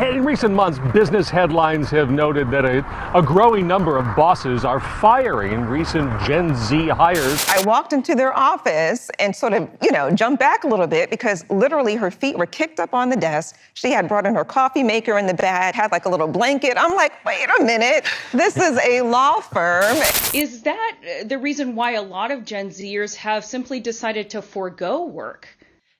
In recent months, business headlines have noted that a growing number of bosses are firing recent Gen Z hires. I walked into their office and sort of, jumped back a little bit because literally her feet were kicked up on the desk. She had brought in her coffee maker in the bag, had like a little blanket. I'm like, wait a minute, this is a law firm. Is that the reason why a lot of Gen Zers have simply decided to forego work?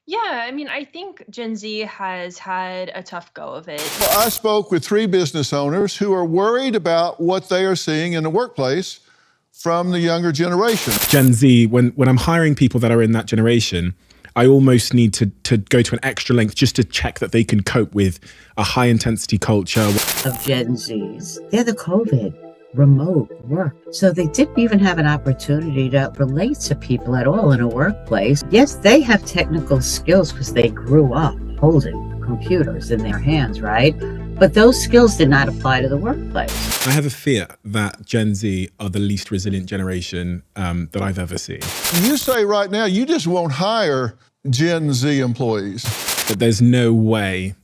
Yeah, I mean, I think Gen Z has had a tough go of it. Well, I spoke with 3 business owners who are worried about what they are seeing in the workplace from the younger generation. Gen Z, when I'm hiring people that are in that generation, I almost need to go to an extra length just to check that they can cope with a high intensity culture. Of Gen Zs, they're the COVID remote work. So they didn't even have an opportunity to relate to people at all in a workplace. Yes, they have technical skills because they grew up holding computers in their hands, right? But those skills did not apply to the workplace. I have a fear that Gen Z are the least resilient generation that I've ever seen. You say right now you just won't hire Gen Z employees. But there's no way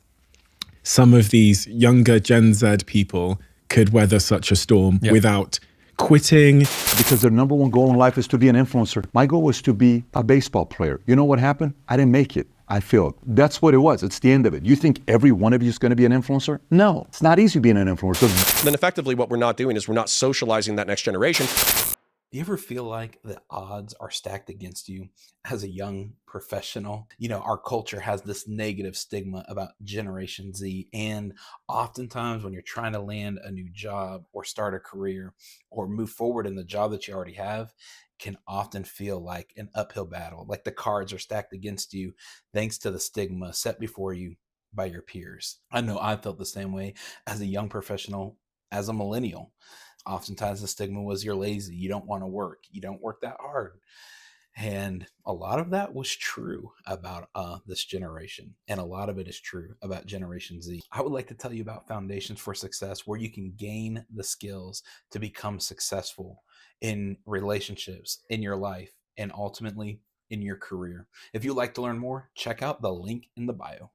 some of these younger Gen Z people could weather such a storm without quitting. Because their number one goal in life is to be an influencer. My goal was to be a baseball player. You know what happened? I didn't make it. I failed. That's what it was. It's the end of it. You think every one of you is going to be an influencer? No, it's not easy being an influencer. Then effectively what we're not doing is we're not socializing that next generation. Do you ever feel like the odds are stacked against you as a young professional? You know, our culture has this negative stigma about Generation Z, and oftentimes when you're trying to land a new job or start a career or move forward in the job that you already have, can often feel like an uphill battle, like the cards are stacked against you thanks to the stigma set before you by your peers. I know I felt the same way as a young professional, as a millennial. Oftentimes the stigma was you're lazy, you don't want to work, you don't work that hard. And a lot of that was true about this generation. And a lot of it is true about Generation Z. I would like to tell you about Foundations for Success, where you can gain the skills to become successful in relationships, in your life, and ultimately in your career. If you'd like to learn more, check out the link in the bio.